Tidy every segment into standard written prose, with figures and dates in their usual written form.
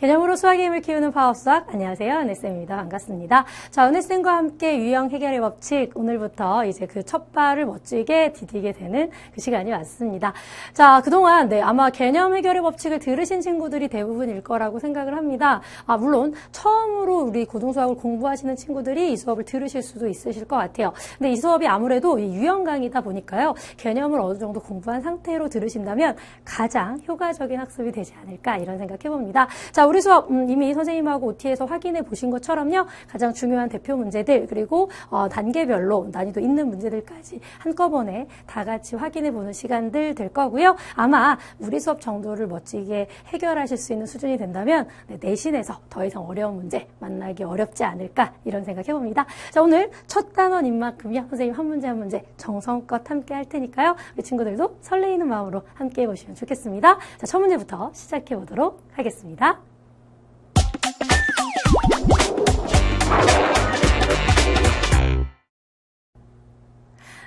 개념으로 수학의 힘을 키우는 파워수학. 안녕하세요. 은혜쌤입니다. 반갑습니다. 자, 은혜쌤과 함께 유형 해결의 법칙. 오늘부터 이제 그 첫 발을 멋지게 디디게 되는 그 시간이 왔습니다. 자, 그동안 아마 개념 해결의 법칙을 들으신 친구들이 대부분일 거라고 생각을 합니다. 물론 처음으로 우리 고등수학을 공부하시는 친구들이 이 수업을 들으실 수도 있으실 것 같아요. 근데 이 수업이 아무래도 이 유형 강의다 보니까요. 개념을 어느 정도 공부한 상태로 들으신다면 가장 효과적인 학습이 되지 않을까 이런 생각해봅니다. 자, 우리 수업 이미 선생님하고 OT에서 확인해 보신 것처럼요. 가장 중요한 대표 문제들 그리고 단계별로 난이도 있는 문제들까지 한꺼번에 다 같이 확인해 보는 시간들 될 거고요. 아마 우리 수업 정도를 멋지게 해결하실 수 있는 수준이 된다면 내신에서 더 이상 어려운 문제 만나기 어렵지 않을까 이런 생각해봅니다. 자, 오늘 첫 단원인 만큼요. 선생님 한 문제 한 문제 정성껏 함께 할 테니까요. 우리 친구들도 설레이는 마음으로 함께 해보시면 좋겠습니다. 자, 첫 문제부터 시작해 보도록 하겠습니다.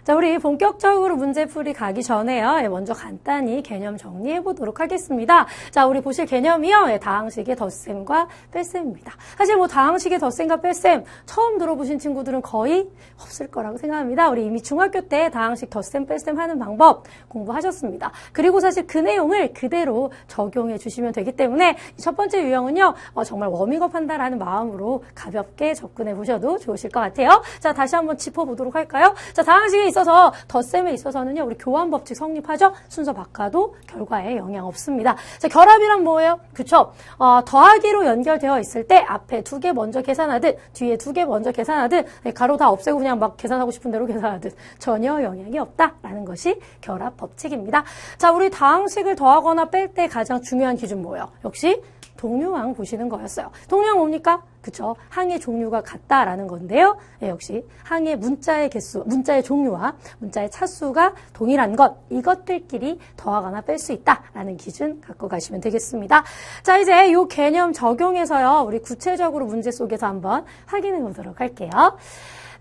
자, 우리 본격적으로 문제풀이 가기 전에요. 먼저 간단히 개념 정리해 보도록 하겠습니다. 자, 우리 보실 개념이요. 다항식의 덧셈과 뺄셈입니다. 사실 다항식의 덧셈과 뺄셈 처음 들어보신 친구들은 거의 없을 거라고 생각합니다. 우리 이미 중학교 때 다항식 덧셈, 뺄셈 하는 방법 공부하셨습니다. 그리고 사실 그 내용을 그대로 적용해 주시면 되기 때문에 첫 번째 유형은요. 정말 워밍업 한다라는 마음으로 가볍게 접근해 보셔도 좋으실 것 같아요. 자, 다시 한번 짚어보도록 할까요? 자, 다항식에 있어서 덧셈에 있어서는요. 우리 교환 법칙 성립하죠. 순서 바꿔도 결과에 영향 없습니다. 자, 결합이란 뭐예요? 그쵸? 더하기로 연결되어 있을 때 앞에 2개 먼저 계산하듯 뒤에 2개 먼저 계산하듯 가로 다 없애고 그냥 막 계산하고 싶은 대로 계산하듯 전혀 영향이 없다라는 것이 결합 법칙입니다. 자, 우리 다항식을 더하거나 뺄 때 가장 중요한 기준 뭐예요? 역시 동류항 보시는 거였어요. 동류항 뭡니까? 그쵸? 항의 종류가 같다라는 건데요. 역시 항의 문자의 개수, 문자의 종류와 문자의 차수가 동일한 것, 이것들끼리 더하거나 뺄 수 있다라는 기준 갖고 가시면 되겠습니다. 자, 이제 이 개념 적용해서요. 우리 구체적으로 문제 속에서 한번 확인해 보도록 할게요.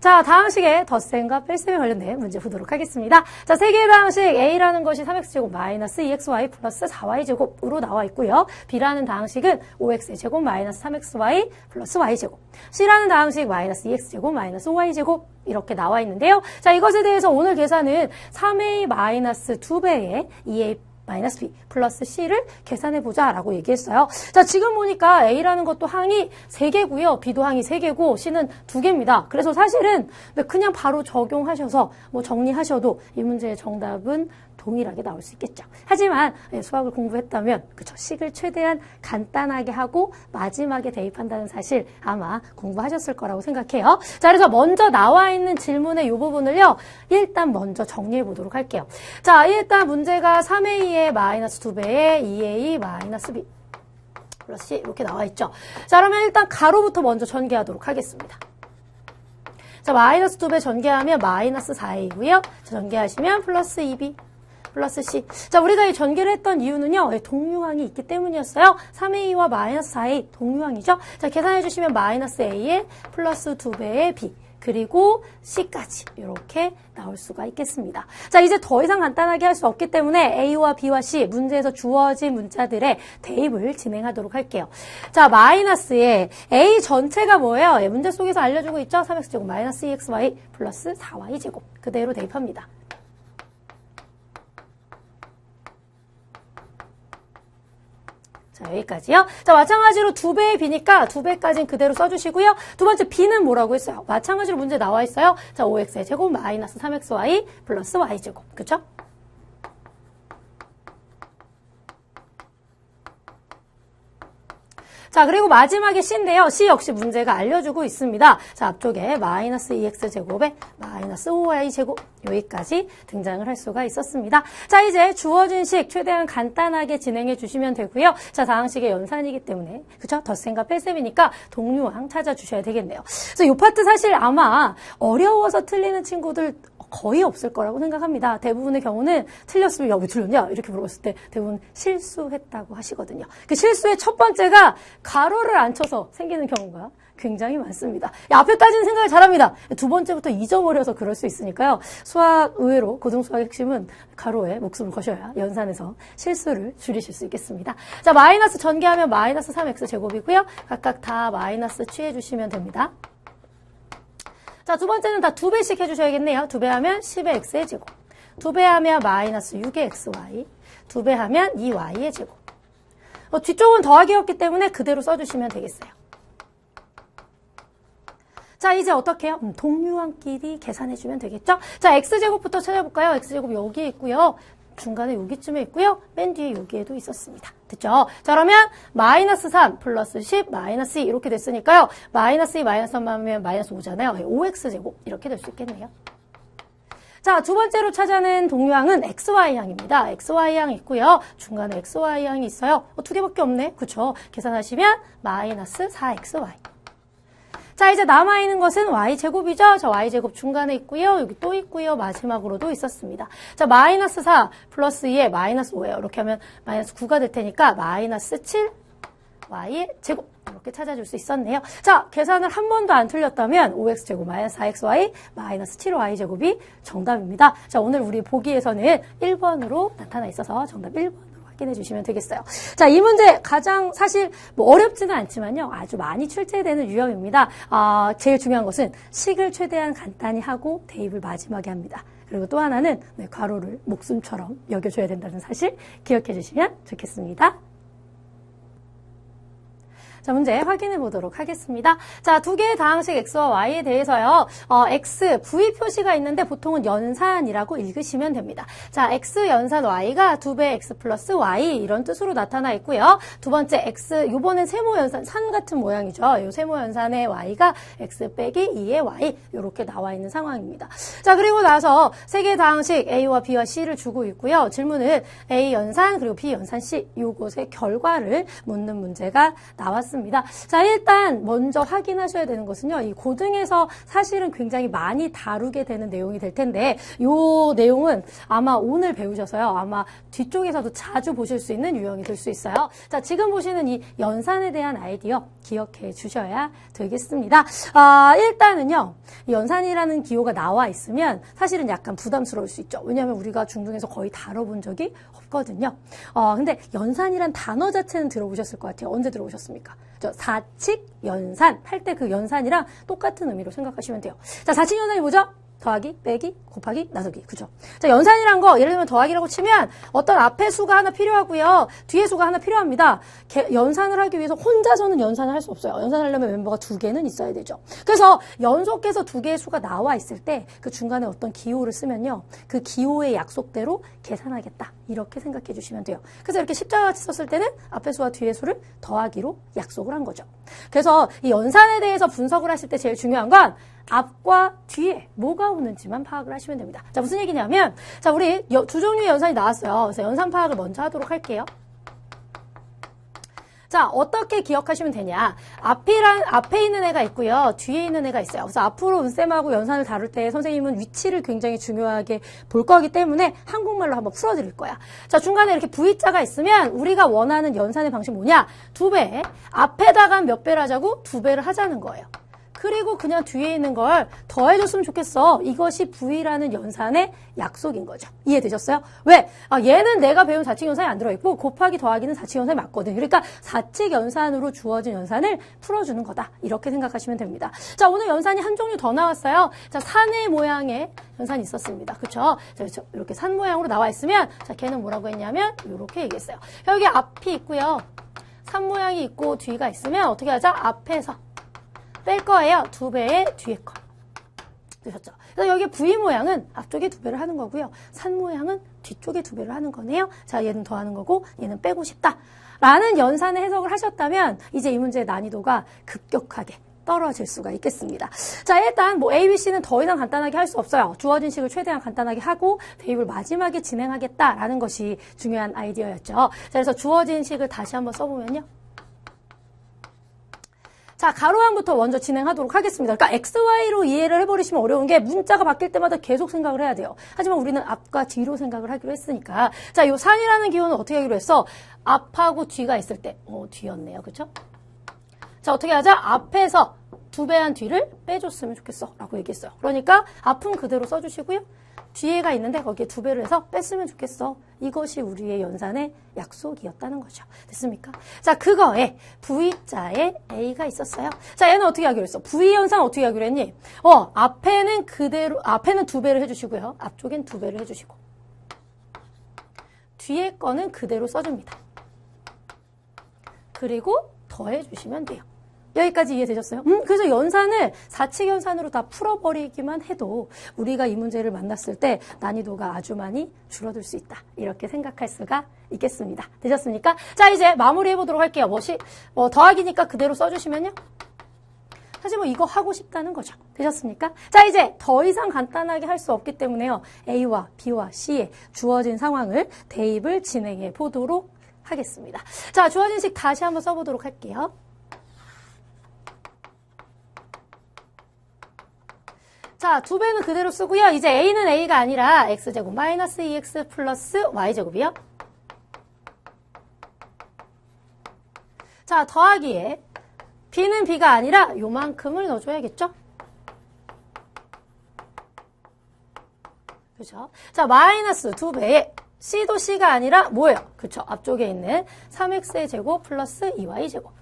자, 다항식의 덧셈과 뺄셈에 관련된 문제 보도록 하겠습니다. 자, 세 개의 다항식 A라는 것이 3x제곱 마이너스 2xy 플러스 4y제곱으로 나와 있고요. B라는 다항식은 5x제곱 마이너스 3xy 플러스 y제곱. C라는 다항식 마이너스 2x제곱 마이너스 5y제곱 이렇게 나와 있는데요. 자, 이것에 대해서 오늘 계산은 3a 마이너스 2배의 2a 마이너스 b 플러스 c를 계산해보자 라고 얘기했어요. 자, 지금 보니까 A라는 것도 항이 3개고요. B도 항이 3개고 C는 2개입니다. 그래서 사실은 그냥 바로 적용하셔서 정리하셔도 이 문제의 정답은 동일하게 나올 수 있겠죠. 하지만 수학을 공부했다면 그쵸, 식을 최대한 간단하게 하고 마지막에 대입한다는 사실 아마 공부하셨을 거라고 생각해요. 자, 그래서 먼저 나와 있는 질문의 이 부분을요. 일단 먼저 정리해 보도록 할게요. 자, 일단 문제가 3a의 마이너스 2배의 2a 마이너스 b 플러스 c 이렇게 나와 있죠. 자, 그러면 일단 가로부터 먼저 전개하도록 하겠습니다. 자, 마이너스 2배 전개하면 마이너스 4a고요. 자, 전개하시면 플러스 2b 플러스 C. 자, 우리가 이 전개를 했던 이유는요. 동류항이 있기 때문이었어요. 3a와 마이너스 4a 동류항이죠. 자, 계산해 주시면 마이너스 a에 플러스 2배의 b 그리고 C까지 이렇게 나올 수가 있겠습니다. 자, 이제 더 이상 간단하게 할 수 없기 때문에 A와 B와 C 문제에서 주어진 문자들의 대입을 진행하도록 할게요. 자, 마이너스에 A 전체가 뭐예요? 문제 속에서 알려주고 있죠? 3x제곱 마이너스 2xy 플러스 4y제곱 그대로 대입합니다. 자, 여기까지요. 자, 마찬가지로 2배의 b니까 2배까지는 그대로 써주시고요. 두 번째 b는 뭐라고 했어요? 마찬가지로 문제 나와 있어요. 자, 5x의 제곱 마이너스 3xy 플러스 y제곱. 그쵸? 자, 그리고 마지막에 C인데요. C 역시 문제가 알려주고 있습니다. 자, 앞쪽에 마이너스 2x제곱에 마이너스 5y제곱 여기까지 등장을 할 수가 있었습니다. 자, 이제 주어진 식 최대한 간단하게 진행해 주시면 되고요. 자, 다항식의 연산이기 때문에 그쵸? 덧셈과 뺄셈이니까 동류항 찾아주셔야 되겠네요. 그래서 이 파트 사실 아마 어려워서 틀리는 친구들 거의 없을 거라고 생각합니다. 대부분의 경우는 틀렸으면 야, 왜 틀렸냐? 이렇게 물어봤을 때 대부분 실수했다고 하시거든요. 그 실수의 첫 번째가 가로를 안 쳐서 생기는 경우가 굉장히 많습니다. 앞에까지는 생각을 잘합니다. 두 번째부터 잊어버려서 그럴 수 있으니까요. 수학 의외로 고등수학의 핵심은 가로에 목숨을 거셔야 연산에서 실수를 줄이실 수 있겠습니다. 자, 마이너스 전개하면 마이너스 3x 제곱이고요. 각각 다 마이너스 취해주시면 됩니다. 자, 두 번째는 다 2배씩 해주셔야겠네요. 2배 하면 10의 x의 제곱, 2배 하면 마이너스 6의 xy, 2배 하면 2y의 제곱. 뒤쪽은 더하기였기 때문에 그대로 써주시면 되겠어요. 자, 이제 어떻게 해요? 동류항끼리 계산해주면 되겠죠? 자, x제곱부터 찾아볼까요? x제곱 여기에 있고요. 중간에 여기쯤에 있고요. 맨 뒤에 여기에도 있었습니다. 됐죠? 자, 그러면 마이너스 3 플러스 10 마이너스 2 이렇게 됐으니까요. 마이너스 2 마이너스 3 하면 마이너스 5잖아요. 5x제곱 이렇게 될 수 있겠네요. 자, 두 번째로 찾아낸 동류항은 XY항입니다. XY항이 있고요. 중간에 XY항이 있어요. 두 개밖에 없네. 그쵸? 계산하시면 마이너스 4XY. 자, 이제 남아있는 것은 Y제곱이죠. 자, Y제곱 중간에 있고요. 여기 또 있고요. 마지막으로도 있었습니다. 자, 마이너스 4 플러스 2에 마이너스 5예요. 이렇게 하면 마이너스 9가 될 테니까 마이너스 7 Y의 제곱. 이렇게 찾아줄 수 있었네요. 자, 계산을 한 번도 안 틀렸다면 5x제곱 마이너스 4xy 마이너스 7y제곱이 정답입니다. 자, 오늘 우리 보기에서는 1번으로 나타나 있어서 정답 1번으로 확인해 주시면 되겠어요. 자, 이 문제 가장 사실 어렵지는 않지만요. 아주 많이 출제되는 유형입니다. 제일 중요한 것은 식을 최대한 간단히 하고 대입을 마지막에 합니다. 그리고 또 하나는 괄호를 목숨처럼 여겨줘야 된다는 사실 기억해 주시면 좋겠습니다. 자, 문제 확인해 보도록 하겠습니다. 자, 두 개의 다항식 x와 y에 대해서요. x, v 표시가 있는데 보통은 연산이라고 읽으시면 됩니다. 자, x 연산 y가 2배 x 플러스 y 이런 뜻으로 나타나 있고요. 두 번째 x, 요번엔 세모 연산, 산 같은 모양이죠. 요 세모 연산의 y가 x 빼기 2의 y 이렇게 나와 있는 상황입니다. 자, 그리고 나서 세 개의 다항식 a와 b와 c를 주고 있고요. 질문은 a 연산 그리고 b 연산 c 요것의 결과를 묻는 문제가 나왔습니다. 자, 일단 먼저 확인하셔야 되는 것은요. 이 고등에서 사실은 굉장히 많이 다루게 되는 내용이 될 텐데 이 내용은 아마 오늘 배우셔서요. 아마 뒤쪽에서도 자주 보실 수 있는 유형이 될 수 있어요. 자, 지금 보시는 이 연산에 대한 아이디어 기억해 주셔야 되겠습니다. 일단은요. 이 연산이라는 기호가 나와 있으면 사실은 약간 부담스러울 수 있죠. 왜냐하면 우리가 중등에서 거의 다뤄본 적이 없거든요. 근데 연산이란 단어 자체는 들어보셨을 것 같아요. 언제 들어보셨습니까? 사칙 연산 할 때 그 연산이랑 똑같은 의미로 생각하시면 돼요. 자, 사칙 연산이 뭐죠? 더하기, 빼기, 곱하기, 나누기. 그죠? 자, 연산이란 거, 예를 들면 더하기라고 치면 어떤 앞에 수가 하나 필요하고요. 뒤에 수가 하나 필요합니다. 연산을 하기 위해서 혼자서는 연산을 할 수 없어요. 연산하려면 멤버가 2개는 있어야 되죠. 그래서 연속해서 2개의 수가 나와 있을 때 그 중간에 어떤 기호를 쓰면요. 그 기호의 약속대로 계산하겠다. 이렇게 생각해 주시면 돼요. 그래서 이렇게 십자가같이 썼을 때는 앞에 수와 뒤에 수를 더하기로 약속을 한 거죠. 그래서 이 연산에 대해서 분석을 하실 때 제일 중요한 건 앞과 뒤에 뭐가 오는지만 파악을 하시면 됩니다. 자, 무슨 얘기냐면, 자, 우리 두 종류의 연산이 나왔어요. 그래서 연산 파악을 먼저 하도록 할게요. 자, 어떻게 기억하시면 되냐. 앞에 있는 애가 있고요. 뒤에 있는 애가 있어요. 그래서 앞으로 은쌤하고 연산을 다룰 때 선생님은 위치를 굉장히 중요하게 볼 거기 때문에 한국말로 한번 풀어드릴 거야. 자, 중간에 이렇게 V자가 있으면 우리가 원하는 연산의 방식 뭐냐. 2배. 앞에다가 몇 배를 하자고? 2배를 하자는 거예요. 그리고 그냥 뒤에 있는 걸 더해줬으면 좋겠어. 이것이 V라는 연산의 약속인 거죠. 이해되셨어요? 왜? 얘는 내가 배운 사칙연산이 안 들어있고 곱하기 더하기는 사칙연산이 맞거든. 그러니까 사칙연산으로 주어진 연산을 풀어주는 거다. 이렇게 생각하시면 됩니다. 자, 오늘 연산이 한 종류 더 나왔어요. 자, 산의 모양의 연산이 있었습니다. 그쵸? 자, 이렇게 산 모양으로 나와 있으면 자, 걔는 뭐라고 했냐면 이렇게 얘기했어요. 여기 앞이 있고요. 산 모양이 있고 뒤가 있으면 어떻게 하자? 앞에서 뺄 거예요. 2배의 뒤에 거. 되셨죠? 그래서 여기 V 모양은 앞쪽에 2배를 하는 거고요. 산 모양은 뒤쪽에 2배를 하는 거네요. 자, 얘는 더하는 거고 얘는 빼고 싶다. 라는 연산의 해석을 하셨다면 이제 이 문제의 난이도가 급격하게 떨어질 수가 있겠습니다. 자, 일단 A, B, C는 더 이상 간단하게 할 수 없어요. 주어진 식을 최대한 간단하게 하고 대입을 마지막에 진행하겠다라는 것이 중요한 아이디어였죠. 자, 그래서 주어진 식을 다시 한번 써보면요. 자, 가로항부터 먼저 진행하도록 하겠습니다. 그러니까 XY로 이해를 해버리시면 어려운 게 문자가 바뀔 때마다 계속 생각을 해야 돼요. 하지만 우리는 앞과 뒤로 생각을 하기로 했으니까. 자, 요 산이라는 기호는 어떻게 하기로 했어? 앞하고 뒤가 있을 때. 뒤였네요. 그쵸? 자, 어떻게 하자? 앞에서 2배한 뒤를 빼줬으면 좋겠어 라고 얘기했어요. 그러니까 앞은 그대로 써주시고요. 뒤에가 있는데 거기에 2배를 해서 뺐으면 좋겠어. 이것이 우리의 연산의 약속이었다는 거죠. 됐습니까? 자, 그거에 V자에 A가 있었어요. 자, 얘는 어떻게 하기로 했어? V 연산 어떻게 하기로 했니? 앞에는 2배를 해주시고요. 앞쪽엔 2배를 해주시고. 뒤에 거는 그대로 써줍니다. 그리고 더해주시면 돼요. 여기까지 이해되셨어요? 그래서 연산을 4칙 연산으로 다 풀어버리기만 해도 우리가 이 문제를 만났을 때 난이도가 아주 많이 줄어들 수 있다. 이렇게 생각할 수가 있겠습니다. 되셨습니까? 자, 이제 마무리해보도록 할게요. 더하기니까 그대로 써주시면요. 사실 이거 하고 싶다는 거죠. 되셨습니까? 자, 이제 더 이상 간단하게 할 수 없기 때문에요. A와 B와 C에 주어진 상황을 대입을 진행해 보도록 하겠습니다. 자, 주어진 식 다시 한번 써보도록 할게요. 자, 2배는 그대로 쓰고요. 이제 A는 A가 아니라 X제곱 마이너스 2X 플러스 Y제곱이요. 자, 더하기에 B는 B가 아니라 요만큼을 넣어줘야겠죠? 그죠? 자, 마이너스 2배에 C도 C가 아니라 뭐예요? 그쵸? 앞쪽에 있는 3X의 제곱 플러스 2Y제곱.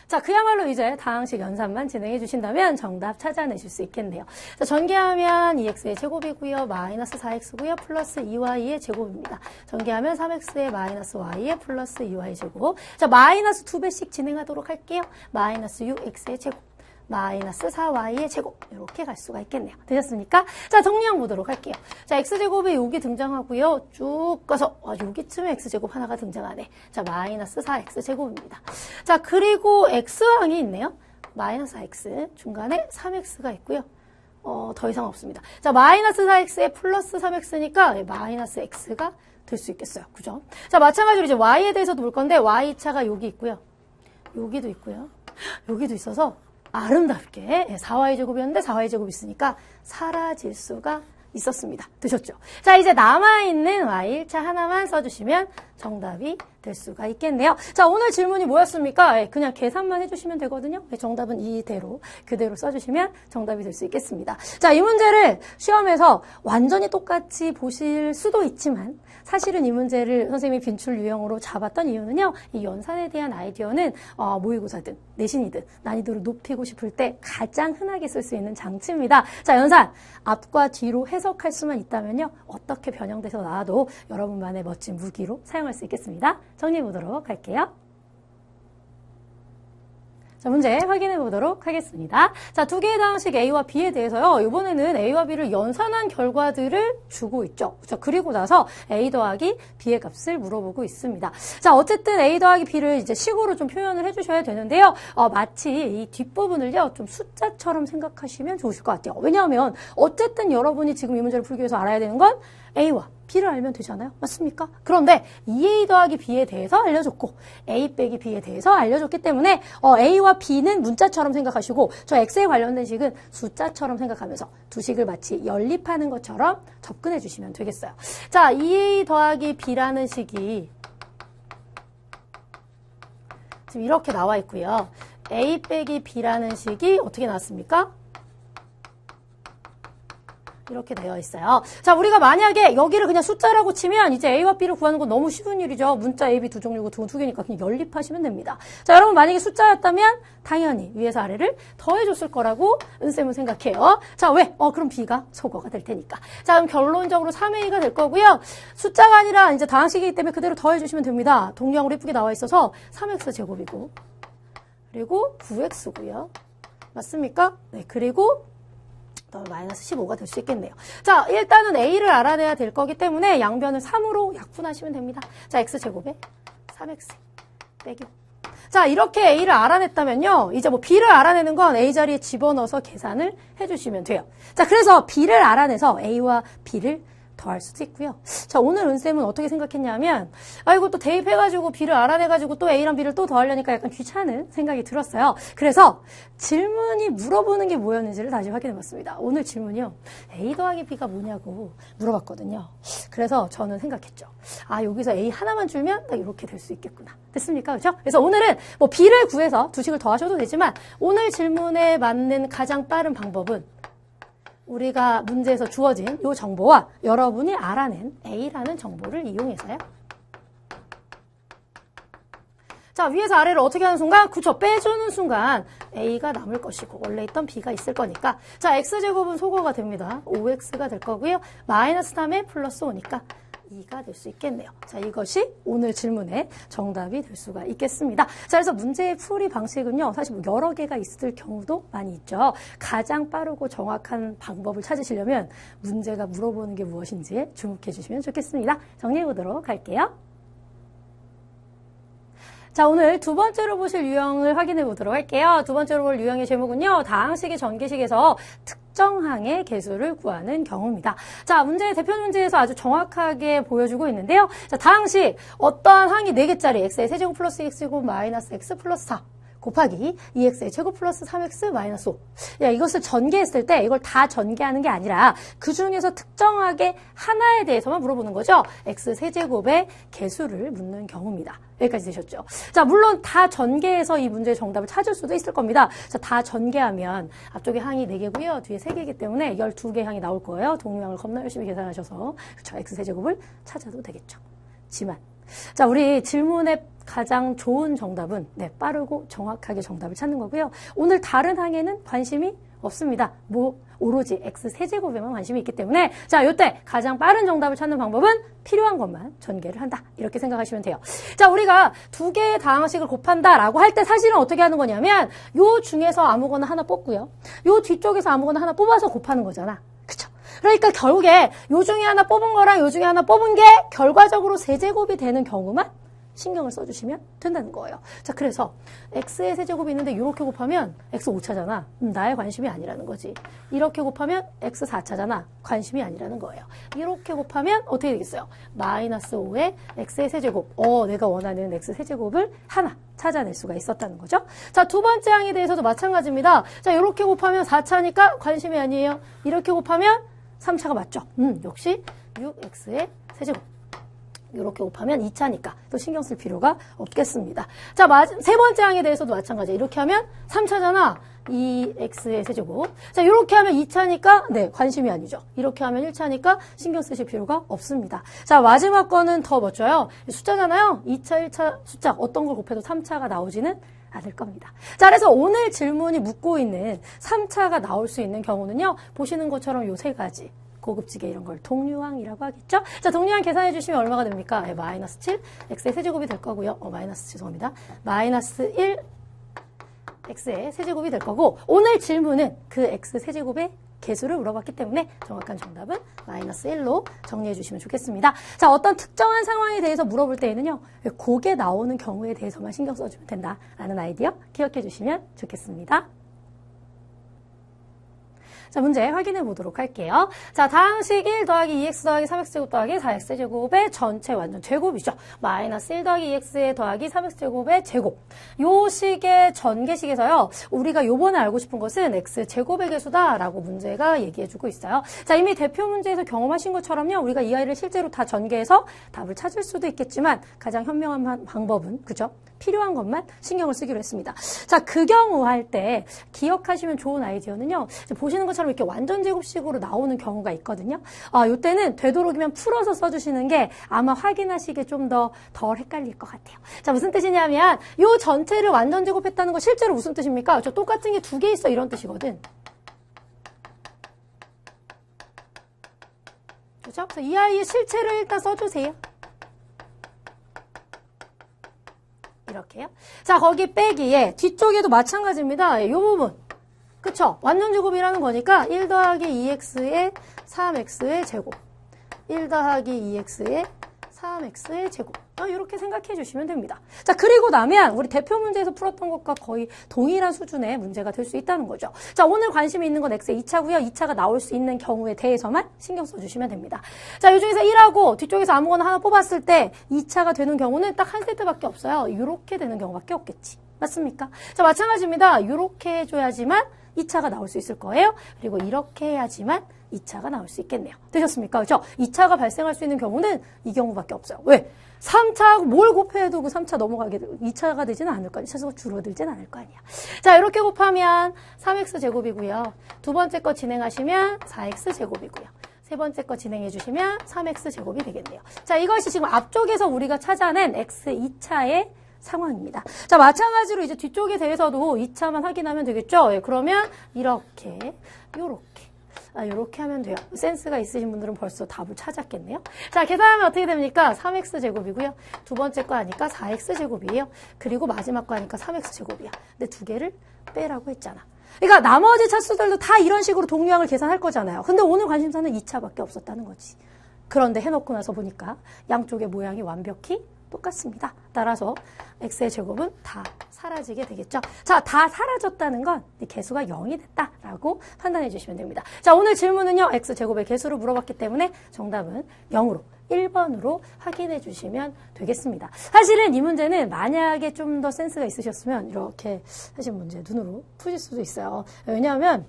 자, 그야말로 이제 다항식 연산만 진행해 주신다면 정답 찾아내실 수 있겠네요. 자, 전개하면 2x의 제곱이고요. 마이너스 4x고요. 플러스 2y의 제곱입니다. 전개하면 3x의 마이너스 y의 플러스 2y 제곱. 자, 마이너스 2배씩 진행하도록 할게요. 마이너스 6x의 제곱. 마이너스 4y의 제곱 이렇게 갈 수가 있겠네요. 되셨습니까? 자, 정리한 보도록 할게요. 자, x제곱에 여기 등장하고요. 쭉 가서 여기쯤에 x제곱 하나가 등장하네. 자, 마이너스 4x제곱입니다. 자, 그리고 x항이 있네요. 마이너스 4x 중간에 3x가 있고요. 더 이상 없습니다. 자, 마이너스 4x에 플러스 3x니까 마이너스 x가 될 수 있겠어요. 그죠? 자, 마찬가지로 이제 y에 대해서도 볼 건데 y차가 여기 있고요. 여기도 있고요. 여기도 있어서 아름답게 4y제곱이었는데 4y제곱 있으니까 사라질 수가 있었습니다. 되셨죠? 자, 이제 남아있는 y1차 하나만 써주시면 정답이 될 수가 있겠네요. 자, 오늘 질문이 뭐였습니까? 그냥 계산만 해주시면 되거든요. 정답은 이대로 그대로 써주시면 정답이 될 수 있겠습니다. 자, 이 문제를 시험에서 완전히 똑같이 보실 수도 있지만 사실은 이 문제를 선생님이 빈출 유형으로 잡았던 이유는요. 이 연산에 대한 아이디어는 모의고사든 내신이든 난이도를 높이고 싶을 때 가장 흔하게 쓸 수 있는 장치입니다. 자, 연산 앞과 뒤로 해석할 수만 있다면요. 어떻게 변형돼서 나와도 여러분만의 멋진 무기로 사용할 수 있겠습니다. 정리해 보도록 할게요. 자, 문제 확인해 보도록 하겠습니다. 자, 두 개의 다항식 A와 B에 대해서요. 이번에는 A와 B를 연산한 결과들을 주고 있죠. 그렇죠? 그리고 나서 A 더하기 B의 값을 물어보고 있습니다. 자, 어쨌든 A 더하기 B를 이제 식으로 좀 표현을 해주셔야 되는데요. 마치 이 뒷부분을요. 좀 숫자처럼 생각하시면 좋으실 것 같아요. 왜냐하면 어쨌든 여러분이 지금 이 문제를 풀기 위해서 알아야 되는 건 A와 B를 알면 되잖아요. 맞습니까? 그런데 2A 더하기 B에 대해서 알려줬고 A 빼기 B에 대해서 알려줬기 때문에 A와 B는 문자처럼 생각하시고 저 X에 관련된 식은 숫자처럼 생각하면서 두 식을 마치 연립하는 것처럼 접근해 주시면 되겠어요. 자, 2A 더하기 B라는 식이 지금 이렇게 나와 있고요. A 빼기 B라는 식이 어떻게 나왔습니까? 이렇게 되어 있어요. 자, 우리가 만약에 여기를 그냥 숫자라고 치면 이제 A와 B를 구하는 건 너무 쉬운 일이죠. 문자 A, B 두 종류고 두 개니까 그냥 연립하시면 됩니다. 자, 여러분 만약에 숫자였다면 당연히 위에서 아래를 더해줬을 거라고 은쌤은 생각해요. 자, 왜? 그럼 B가 소거가 될 테니까. 자, 그럼 결론적으로 3A가 될 거고요. 숫자가 아니라 이제 다항식이기 때문에 그대로 더해주시면 됩니다. 동량으로 예쁘게 나와 있어서 3X 제곱이고 그리고 9X고요. 맞습니까? 네, 그리고 마이너스 15가 될 수 있겠네요. 자, 일단은 A를 알아내야 될 거기 때문에 양변을 3으로 약분하시면 됩니다. 자, X제곱에 3X 빼기. 자, 이렇게 A를 알아냈다면요. 이제 B를 알아내는 건 A 자리에 집어넣어서 계산을 해주시면 돼요. 자, 그래서 B를 알아내서 A와 B를 더할 수도 있고요. 자, 오늘 은쌤은 어떻게 생각했냐면 이거 또 대입해가지고 B를 알아내가지고 또 A랑 B를 또 더하려니까 약간 귀찮은 생각이 들었어요. 그래서 질문이 물어보는 게 뭐였는지를 다시 확인해봤습니다. 오늘 질문이요. A 더하기 B가 뭐냐고 물어봤거든요. 그래서 저는 생각했죠. 아, 여기서 A 하나만 줄면 딱 이렇게 될 수 있겠구나. 됐습니까? 그렇죠? 그래서 오늘은 뭐 B를 구해서 두 식을 더하셔도 되지만 오늘 질문에 맞는 가장 빠른 방법은 우리가 문제에서 주어진 이 정보와 여러분이 알아낸 A라는 정보를 이용해서요. 자, 위에서 아래로 어떻게 하는 순간? 그쵸, 빼주는 순간 A가 남을 것이고 원래 있던 B가 있을 거니까 자, X제곱은 소거가 됩니다. 5X가 될 거고요. 마이너스 다음에 플러스 5니까 2가 될 수 있겠네요. 자, 이것이 오늘 질문의 정답이 될 수가 있겠습니다. 자, 그래서 문제의 풀이 방식은요, 사실 뭐 여러 개가 있을 경우도 많이 있죠. 가장 빠르고 정확한 방법을 찾으시려면 문제가 물어보는 게 무엇인지 주목해 주시면 좋겠습니다. 정리해 보도록 할게요. 자, 오늘 두 번째로 보실 유형을 확인해 보도록 할게요. 두 번째로 볼 유형의 제목은요, 다항식의 전개식에서 특정항의 개수를 구하는 경우입니다. 자, 문제의 대표 문제에서 아주 정확하게 보여주고 있는데요. 자, 다항식, 어떠한 항이 4개짜리 x의 세제곱 플러스 x제곱 마이너스 x 플러스 4 곱하기 2x의 제곱 플러스 3x 마이너스 5. 야, 이것을 전개했을 때 이걸 다 전개하는 게 아니라 그 중에서 특정하게 하나에 대해서만 물어보는 거죠. x 세제곱의 개수를 묻는 경우입니다. 여기까지 되셨죠? 자, 물론 다 전개해서 이 문제의 정답을 찾을 수도 있을 겁니다. 자, 다 전개하면 앞쪽에 항이 4개고요. 뒤에 3개이기 때문에 12개 항이 나올 거예요. 동류항을 겁나 열심히 계산하셔서 그쵸, x 세제곱을 찾아도 되겠죠. 지만 자, 우리 질문의 가장 좋은 정답은 빠르고 정확하게 정답을 찾는 거고요. 오늘 다른 항에는 관심이 없습니다. 뭐 오로지 x 세제곱에만 관심이 있기 때문에 자, 이때 가장 빠른 정답을 찾는 방법은 필요한 것만 전개를 한다. 이렇게 생각하시면 돼요. 자, 우리가 두 개의 다항식을 곱한다라고 할 때 사실은 어떻게 하는 거냐면 요 중에서 아무거나 하나 뽑고요. 요 뒤쪽에서 아무거나 하나 뽑아서 곱하는 거잖아. 그쵸? 그러니까 결국에 요 중에 하나 뽑은 거랑 요 중에 하나 뽑은 게 결과적으로 세제곱이 되는 경우만 신경을 써주시면 된다는 거예요. 자, 그래서 x의 세제곱이 있는데 이렇게 곱하면 x 5차잖아. 나의 관심이 아니라는 거지. 이렇게 곱하면 x 4차잖아. 관심이 아니라는 거예요. 이렇게 곱하면 어떻게 되겠어요? 마이너스 5의 x의 세제곱. 내가 원하는 x 세제곱을 하나 찾아낼 수가 있었다는 거죠. 자, 두 번째 항에 대해서도 마찬가지입니다. 자, 이렇게 곱하면 4차니까 관심이 아니에요. 이렇게 곱하면 3차가 맞죠. 역시 6x의 세제곱. 이렇게 곱하면 2차니까 또 신경 쓸 필요가 없겠습니다. 자, 세 번째 항에 대해서도 마찬가지예요. 이렇게 하면 3차잖아. 2x의 세제곱. 자, 이렇게 하면 2차니까 관심이 아니죠. 이렇게 하면 1차니까 신경 쓰실 필요가 없습니다. 자, 마지막 거는 더 멋져요. 숫자잖아요. 2차, 1차 숫자 어떤 걸 곱해도 3차가 나오지는 않을 겁니다. 자, 그래서 오늘 질문이 묻고 있는 3차가 나올 수 있는 경우는요. 보시는 것처럼 요 세 가지. 고급지게 이런 걸 동류항이라고 하겠죠? 자, 동류항 계산해 주시면 얼마가 됩니까? 마이너스 7, x의 세제곱이 될 거고요. 죄송합니다. 마이너스 1, x의 세제곱이 될 거고, 오늘 질문은 그 x 세제곱의 개수를 물어봤기 때문에 정확한 정답은 마이너스 1로 정리해 주시면 좋겠습니다. 자, 어떤 특정한 상황에 대해서 물어볼 때에는요, 그게 나오는 경우에 대해서만 신경 써주면 된다라는 아이디어 기억해 주시면 좋겠습니다. 자, 문제 확인해 보도록 할게요. 자, 다항식 1 더하기 2x 더하기 3x제곱 더하기 4x제곱의 전체 완전 제곱이죠. 마이너스 1 더하기 2x 더하기 3x제곱의 제곱. 요 식의 전개식에서요. 우리가 요번에 알고 싶은 것은 x제곱의 개수다라고 문제가 얘기해주고 있어요. 자, 이미 대표 문제에서 경험하신 것처럼요. 우리가 이 아이를 실제로 다 전개해서 답을 찾을 수도 있겠지만 가장 현명한 방법은 그죠? 필요한 것만 신경을 쓰기로 했습니다. 자, 그 경우 할 때 기억하시면 좋은 아이디어는요. 보시는 것처럼 이렇게 완전 제곱식으로 나오는 경우가 있거든요. 요때는 되도록이면 풀어서 써주시는 게 아마 확인하시기에 좀 더 덜 헷갈릴 것 같아요. 자, 무슨 뜻이냐면 요 전체를 완전 제곱했다는 거 실제로 무슨 뜻입니까? 저 똑같은 게 두 개 있어 이런 뜻이거든. 그렇죠? 그래서 이 아이의 실체를 일단 써주세요. 이렇게요. 자, 거기 빼기에 뒤쪽에도 마찬가지입니다. 이 부분. 그쵸? 완전 제곱이라는 거니까 1 더하기 2x의 3x의 제곱. 1 더하기 2x의 3x의 제곱. 이렇게 생각해 주시면 됩니다. 자, 그리고 나면 우리 대표 문제에서 풀었던 것과 거의 동일한 수준의 문제가 될 수 있다는 거죠. 자, 오늘 관심이 있는 건 x의 2차고요. 2차가 나올 수 있는 경우에 대해서만 신경 써주시면 됩니다. 자, 이 중에서 1하고 뒤쪽에서 아무거나 하나 뽑았을 때 2차가 되는 경우는 딱 한 세트밖에 없어요. 이렇게 되는 경우밖에 없겠지. 맞습니까? 자, 마찬가지입니다. 이렇게 해줘야지만 2차가 나올 수 있을 거예요. 그리고 이렇게 해야지만 2차가 나올 수 있겠네요. 되셨습니까? 그렇죠? 2차가 발생할 수 있는 경우는 이 경우밖에 없어요. 왜? 3차하고 뭘 곱해도 그 3차 넘어가게 되고 2차가 되지는 않을 거 아니야. 2차수가 줄어들지는 않을 거 아니야. 자, 이렇게 곱하면 3x제곱이고요. 두 번째 거 진행하시면 4x제곱이고요. 세 번째 거 진행해 주시면 3x제곱이 되겠네요. 자, 이것이 지금 앞쪽에서 우리가 찾아낸 x 2차의 상황입니다. 자, 마찬가지로 이제 뒤쪽에 대해서도 2차만 확인하면 되겠죠? 예, 그러면 이렇게, 요렇게 하면 돼요. 센스가 있으신 분들은 벌써 답을 찾았겠네요. 자, 계산하면 어떻게 됩니까? 3x제곱이고요. 두 번째 거 하니까 4x제곱이에요. 그리고 마지막 거 하니까 3x제곱이야. 근데 두 개를 빼라고 했잖아. 그러니까 나머지 차수들도 다 이런 식으로 동류항을 계산할 거잖아요. 근데 오늘 관심사는 2차밖에 없었다는 거지. 그런데 해놓고 나서 보니까 양쪽의 모양이 완벽히 똑같습니다. 따라서 x의 제곱은 다 사라지게 되겠죠. 자, 다 사라졌다는 건 개수가 0이 됐다라고 판단해 주시면 됩니다. 자, 오늘 질문은요. x제곱의 개수를 물어봤기 때문에 정답은 0으로 1번으로 확인해 주시면 되겠습니다. 사실은 이 문제는 만약에 좀 더 센스가 있으셨으면 이렇게 사실 문제 눈으로 푸실 수도 있어요. 왜냐하면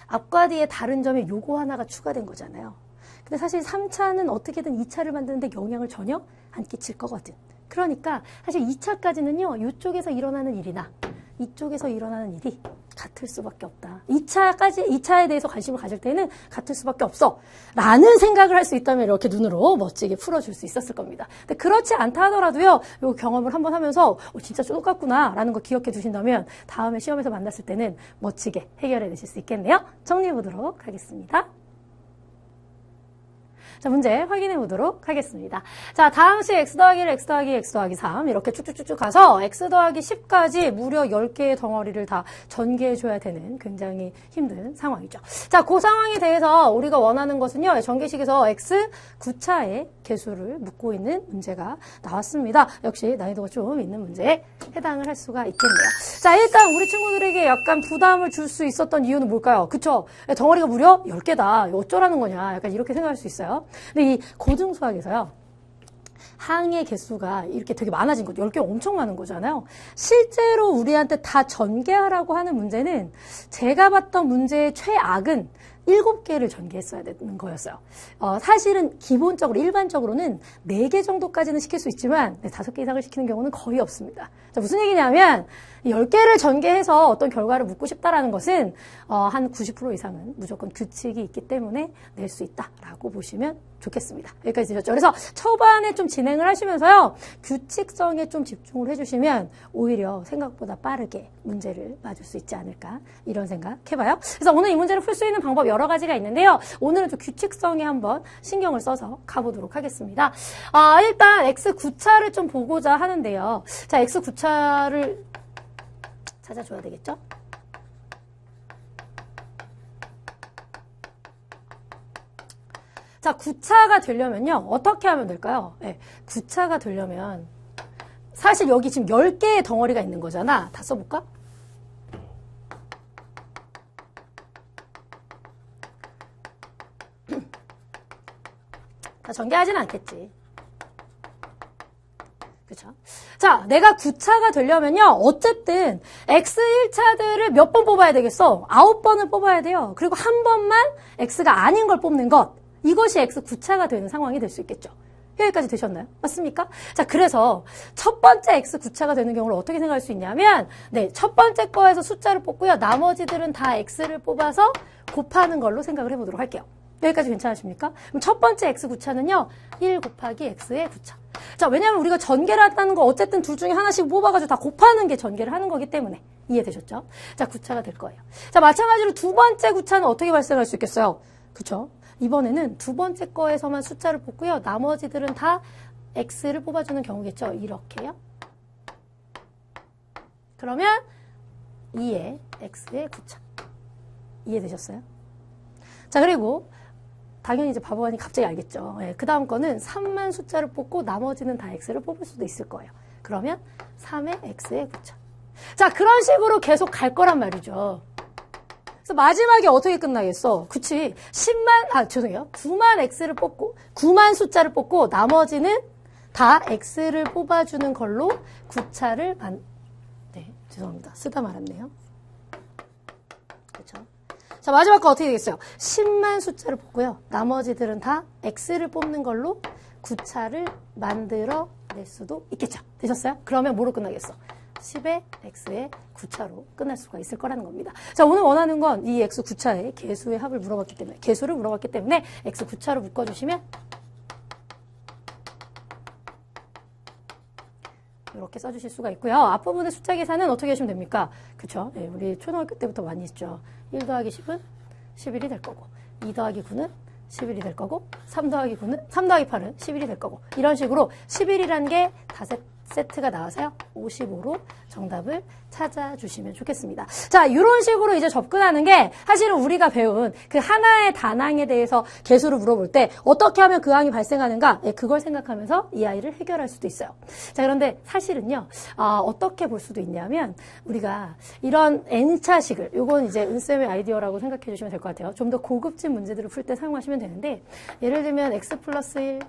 앞과 뒤에 다른 점에 요거 하나가 추가된 거잖아요. 근데 사실 3차는 어떻게든 2차를 만드는데 영향을 전혀 안 끼칠 거거든. 그러니까 사실 2차까지는요. 이쪽에서 일어나는 일이나 이쪽에서 일어나는 일이 같을 수밖에 없다. 2차에 대해서 관심을 가질 때는 같을 수밖에 없어. 라는 생각을 할 수 있다면 이렇게 눈으로 멋지게 풀어줄 수 있었을 겁니다. 근데 그렇지 않다 하더라도요. 이 경험을 한번 하면서 진짜 똑같구나 라는 거 기억해 두신다면 다음에 시험에서 만났을 때는 멋지게 해결해 내실 수 있겠네요. 정리해 보도록 하겠습니다. 자, 문제 확인해 보도록 하겠습니다. 자, 다항식 x 더하기 1, x 더하기 2, x 더하기 3 이렇게 쭉쭉쭉쭉 가서 x 더하기 10까지 무려 10개의 덩어리를 다 전개해 줘야 되는 굉장히 힘든 상황이죠. 자, 그 상황에 대해서 우리가 원하는 것은요. 전개식에서 x 9차의 개수를 묻고 있는 문제가 나왔습니다. 역시 난이도가 좀 있는 문제에 해당을 할 수가 있겠네요. 자, 일단 우리 친구들에게 약간 부담을 줄 수 있었던 이유는 뭘까요? 그쵸? 덩어리가 무려 10개다. 어쩌라는 거냐. 약간 이렇게 생각할 수 있어요. 근데 이 고등수학에서요. 항의 개수가 이렇게 되게 많아진 거죠. 10개 엄청 많은 거잖아요. 실제로 우리한테 다 전개하라고 하는 문제는 제가 봤던 문제의 최악은 7개를 전개했어야 되는 거였어요. 사실은 기본적으로 일반적으로는 4개 정도까지는 시킬 수 있지만 5개 이상을 시키는 경우는 거의 없습니다. 자, 무슨 얘기냐면 10개를 전개해서 어떤 결과를 묻고 싶다라는 것은 한 90% 이상은 무조건 규칙이 있기 때문에 낼 수 있다라고 보시면 좋겠습니다. 여기까지 들렸죠? 그래서 초반에 좀 진행을 하시면서요. 규칙성에 좀 집중을 해주시면 오히려 생각보다 빠르게 문제를 맞을 수 있지 않을까 이런 생각 해봐요. 그래서 오늘 이 문제를 풀 수 있는 방법 여러 가지가 있는데요. 오늘은 좀 규칙성에 한번 신경을 써서 가보도록 하겠습니다. 일단 x 9차를 좀 보고자 하는데요. 자, x 9차를 찾아줘야 되겠죠? 자, 9차가 되려면요. 어떻게 하면 될까요? 네, 9차가 되려면 사실 여기 지금 10개의 덩어리가 있는 거잖아. 다 써볼까? 다 전개하진 않겠지. 그쵸? 자, 내가 9차가 되려면요. 어쨌든 x 1차들을 몇 번 뽑아야 되겠어? 9번을 뽑아야 돼요. 그리고 한 번만 x가 아닌 걸 뽑는 것. 이것이 x 9차가 되는 상황이 될 수 있겠죠. 여기까지 되셨나요? 맞습니까? 자, 그래서 첫 번째 x 9차가 되는 경우를 어떻게 생각할 수 있냐면 네, 첫 번째 거에서 숫자를 뽑고요. 나머지들은 다 x를 뽑아서 곱하는 걸로 생각을 해보도록 할게요. 여기까지 괜찮으십니까? 그럼 첫 번째 x 9차는요. 1 곱하기 x의 9차. 자, 왜냐하면 우리가 전개를 한다는 거 어쨌든 둘 중에 하나씩 뽑아가지고 다 곱하는 게 전개를 하는 거기 때문에 이해되셨죠? 자, 9차가 될 거예요. 자, 마찬가지로 두 번째 9차는 어떻게 발생할 수 있겠어요? 그쵸? 이번에는 두 번째 거에서만 숫자를 뽑고요. 나머지들은 다 x를 뽑아주는 경우겠죠. 이렇게요. 그러면 2의 x의 9차. 이해되셨어요? 자, 그리고 당연히 이제 바보가니 갑자기 알겠죠. 예, 그 다음 거는 3만 숫자를 뽑고 나머지는 다 x를 뽑을 수도 있을 거예요. 그러면 3의 x의 9차. 자, 그런 식으로 계속 갈 거란 말이죠. 그래서 마지막에 어떻게 끝나겠어? 그치. 9만 x를 뽑고, 9만 숫자를 뽑고, 나머지는 다 x를 뽑아주는 걸로 9차를 네, 죄송합니다. 쓰다 말았네요. 그쵸? 자, 마지막 거 어떻게 되겠어요? 10만 숫자를 뽑고요. 나머지들은 다 x를 뽑는 걸로 구차를 만들어 낼 수도 있겠죠. 되셨어요? 그러면 뭐로 끝나겠어? 10의 x의 9차로 끝날 수가 있을 거라는 겁니다. 자, 오늘 원하는 건 이 x 9차의 개수의 합을 물어봤기 때문에, 개수를 물어봤기 때문에 x 9차로 묶어주시면 이렇게 써주실 수가 있고요. 앞부분의 숫자 계산은 어떻게 하시면 됩니까? 그쵸? 네, 우리 초등학교 때부터 많이 했죠. 1 더하기 10은 11이 될 거고, 2 더하기 9는 11이 될 거고, 3 더하기 8은 11이 될 거고, 이런 식으로 11이라는 게 세트가 나와서요. 55로 정답을 찾아주시면 좋겠습니다. 자, 이런 식으로 이제 접근하는 게 사실은 우리가 배운 그 하나의 단항에 대해서 개수를 물어볼 때 어떻게 하면 그 항이 발생하는가, 그걸 생각하면서 이 아이를 해결할 수도 있어요. 자, 그런데 사실은요, 어떻게 볼 수도 있냐면 우리가 이런 N차식을, 요건 이제 은쌤의 아이디어라고 생각해 주시면 될 것 같아요. 좀 더 고급진 문제들을 풀 때 사용하시면 되는데, 예를 들면 x 플러스 1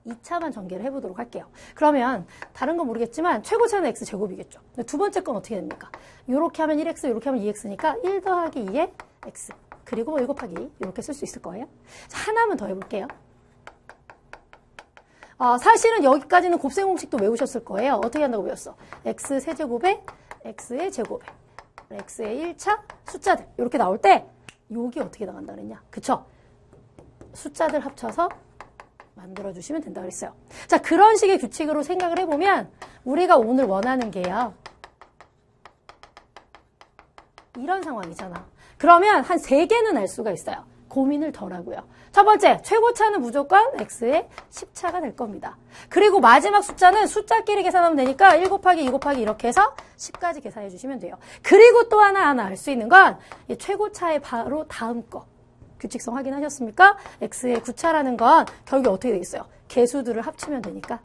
2차만 전개를 해보도록 할게요. 그러면 다른 건 모르겠지만 최고차는 x제곱이겠죠. 두 번째 건 어떻게 됩니까? 이렇게 하면 1x, 이렇게 하면 2x니까 1 더하기 2의 x, 그리고 1 곱하기 이렇게 쓸 수 있을 거예요. 자, 하나만 더 해볼게요. 사실은 여기까지는 곱셈 공식도 외우셨을 거예요. 어떻게 한다고 배웠어? x 세제곱에 x의 제곱에 x의 1차 숫자들 이렇게 나올 때 여기 어떻게 나간다 그랬냐? 그쵸? 숫자들 합쳐서 만들어주시면 된다고 그랬어요. 자, 그런 식의 규칙으로 생각을 해보면 우리가 오늘 원하는 게요. 이런 상황이잖아. 그러면 한 3개는 알 수가 있어요. 고민을 덜 하고요. 첫 번째, 최고차는 무조건 x의 10차가 될 겁니다. 그리고 마지막 숫자는 숫자끼리 계산하면 되니까 1 곱하기 2 곱하기 이렇게 해서 10까지 계산해 주시면 돼요. 그리고 또 하나 알 수 있는 건 이 최고차의 바로 다음 거. 규칙성 확인하셨습니까? x의 9차라는 건 결국에 어떻게 되겠어요? 개수들을 합치면 되니까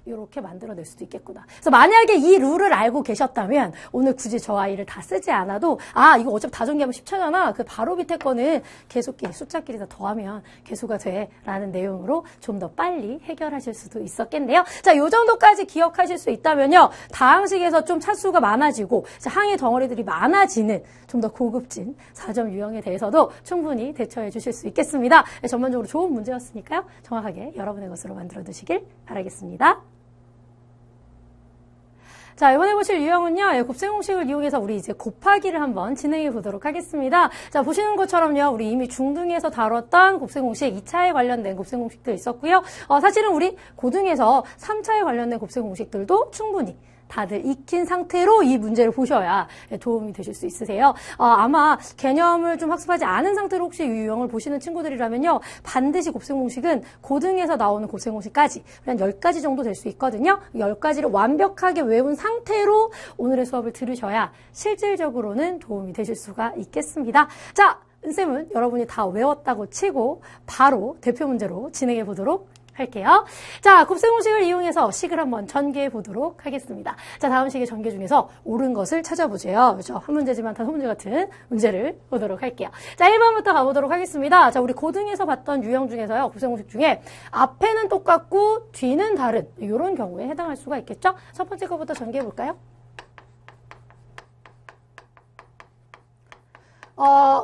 이렇게 만들어낼 수도 있겠구나. 그래서 만약에 이 룰을 알고 계셨다면 오늘 굳이 저 아이를 다 쓰지 않아도 이거 어차피 다 전개하면 10차잖아. 그 바로 밑에 거는 개수끼리 숫자끼리 다 더하면 개수가 돼 라는 내용으로 좀 더 빨리 해결하실 수도 있었겠네요. 자, 요 정도까지 기억하실 수 있다면요. 다항식에서 좀 차수가 많아지고 항의 덩어리들이 많아지는 좀 더 고급진 4점 유형에 대해서도 충분히 대처해 주실 수 있겠습니다. 전반적으로 좋은 문제였으니까요. 정확하게 여러분의 것으로 만들어 두시길 바라겠습니다. 자, 이번에 보실 유형은요, 곱셈 공식을 이용해서 우리 이제 곱하기를 한번 진행해 보도록 하겠습니다. 자, 보시는 것처럼요, 우리 이미 중등에서 다뤘던 곱셈 공식 2차에 관련된 곱셈 공식도 있었고요. 사실은 우리 고등에서 3차에 관련된 곱셈 공식들도 충분히 다들 익힌 상태로 이 문제를 보셔야 도움이 되실 수 있으세요. 아마 개념을 좀 학습하지 않은 상태로 혹시 이 유형을 보시는 친구들이라면요. 반드시 곱셈 공식은 고등에서 나오는 곱셈 공식까지 한 10가지 정도 될 수 있거든요. 10가지를 완벽하게 외운 상태로 오늘의 수업을 들으셔야 실질적으로는 도움이 되실 수가 있겠습니다. 자, 은쌤은 여러분이 다 외웠다고 치고 바로 대표 문제로 진행해 보도록 할게요. 자, 곱셈 공식을 이용해서 식을 한번 전개해 보도록 하겠습니다. 자, 다음 식의 전개 중에서 옳은 것을 찾아보세요. 그렇죠? 한 문제지만 다 소문제 같은 문제를 보도록 할게요. 자, 1번부터 가보도록 하겠습니다. 자, 우리 고등에서 봤던 유형 중에서요. 곱셈 공식 중에 앞에는 똑같고 뒤는 다른 이런 경우에 해당할 수가 있겠죠? 첫 번째 거부터 전개해 볼까요?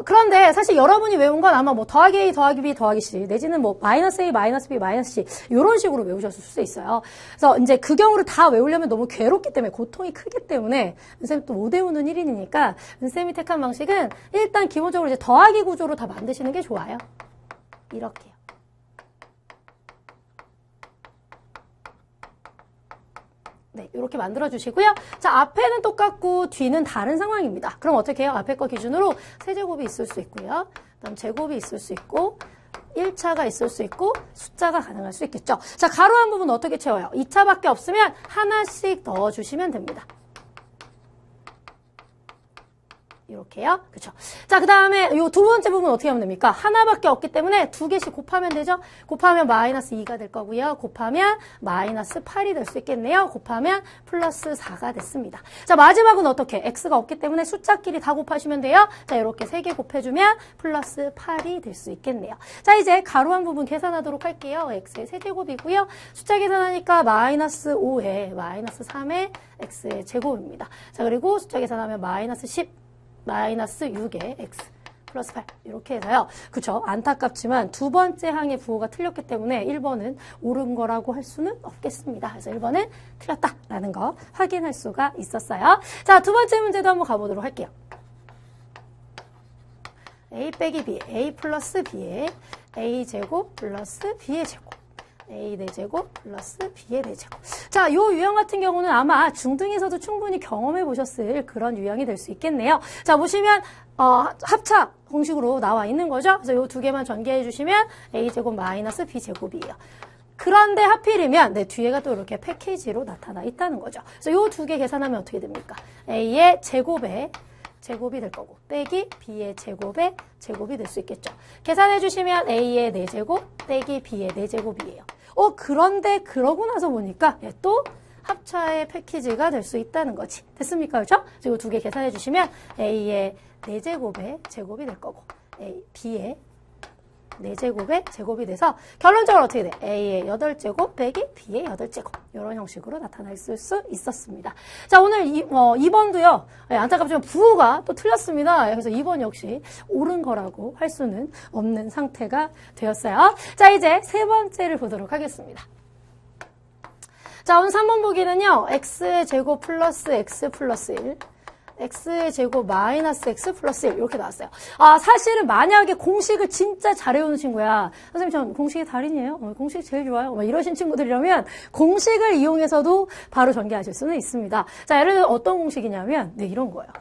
그런데 사실 여러분이 외운 건 아마 뭐 더하기 A, 더하기 B, 더하기 C, 내지는 뭐 마이너스 A, 마이너스 B, 마이너스 C, 이런 식으로 외우셨을 수 있어요. 그래서 이제 그 경우를 다 외우려면 너무 괴롭기 때문에, 고통이 크기 때문에, 은쌤이 또 못 외우는 1인이니까, 은쌤이 택한 방식은 일단 기본적으로 이제 더하기 구조로 다 만드시는 게 좋아요. 이렇게요. 네, 이렇게 만들어주시고요. 자, 앞에는 똑같고 뒤는 다른 상황입니다. 그럼 어떻게 해요? 앞에 거 기준으로 세제곱이 있을 수 있고요. 그다음 제곱이 있을 수 있고 1차가 있을 수 있고 숫자가 가능할 수 있겠죠. 자, 가로한 부분 어떻게 채워요? 2차밖에 없으면 하나씩 넣어주시면 됩니다. 이렇게요. 그쵸? 자, 그 다음에 요 두 번째 부분 어떻게 하면 됩니까? 하나밖에 없기 때문에 두 개씩 곱하면 되죠? 곱하면 마이너스 2가 될 거고요. 곱하면 마이너스 8이 될 수 있겠네요. 곱하면 플러스 4가 됐습니다. 자, 마지막은 어떻게? x가 없기 때문에 숫자끼리 다 곱하시면 돼요. 자, 이렇게 3개 곱해주면 플러스 8이 될 수 있겠네요. 자, 이제 가로한 부분 계산하도록 할게요. x의 세제곱이고요. 숫자 계산하니까 마이너스 5에 마이너스 3의 x의 제곱입니다. 자, 그리고 숫자 계산하면 마이너스 10 마이너스 6의 x 플러스 8 이렇게 해서요. 그쵸? 안타깝지만 두 번째 항의 부호가 틀렸기 때문에 1번은 옳은 거라고 할 수는 없겠습니다. 그래서 1번은 틀렸다라는 거 확인할 수가 있었어요. 자, 두 번째 문제도 한번 가보도록 할게요. a 빼기 b, a 플러스 b의 a 제곱 플러스 b의 제곱 a 4제곱 플러스 b의 4제곱. 자, 요 유형 같은 경우는 아마 중등에서도 충분히 경험해 보셨을 그런 유형이 될 수 있겠네요. 자, 보시면 합차 공식으로 나와 있는 거죠. 그래서 요 두 개만 전개해 주시면 a제곱 마이너스 b제곱이에요. 그런데 하필이면 뒤에가 또 이렇게 패키지로 나타나 있다는 거죠. 그래서 요 두 개 계산하면 어떻게 됩니까? a의 제곱에 제곱이 될 거고 빼기 b의 제곱에 제곱이 될 수 있겠죠. 계산해 주시면 a의 4제곱 빼기 b의 4제곱이에요. 그런데 그러고 나서 보니까 또 합차의 패키지가 될 수 있다는 거지. 됐습니까? 그렇죠? 그리고 두 개 계산해 주시면 a의 4제곱의 제곱이 될 거고 b의 4제곱의 제곱이 돼서 결론적으로 어떻게 돼? a의 8제곱 빼기 b의 8제곱 이런 형식으로 나타나 있을 수 있었습니다. 자, 오늘 2번도요. 안타깝지만 부호가 또 틀렸습니다. 그래서 2번 역시 옳은 거라고 할 수는 없는 상태가 되었어요. 자, 이제 세 번째를 보도록 하겠습니다. 자, 오늘 3번 보기는요. x의 제곱 플러스 x 플러스 1 x의 제곱 마이너스 x 플러스 1 이렇게 나왔어요. 사실은 만약에 공식을 진짜 잘해오는 친구야. 선생님 전 공식의 달인이에요. 공식 제일 좋아요. 이러신 친구들이라면 공식을 이용해서도 바로 전개하실 수는 있습니다. 자, 예를 들어 어떤 공식이냐면 이런 거예요.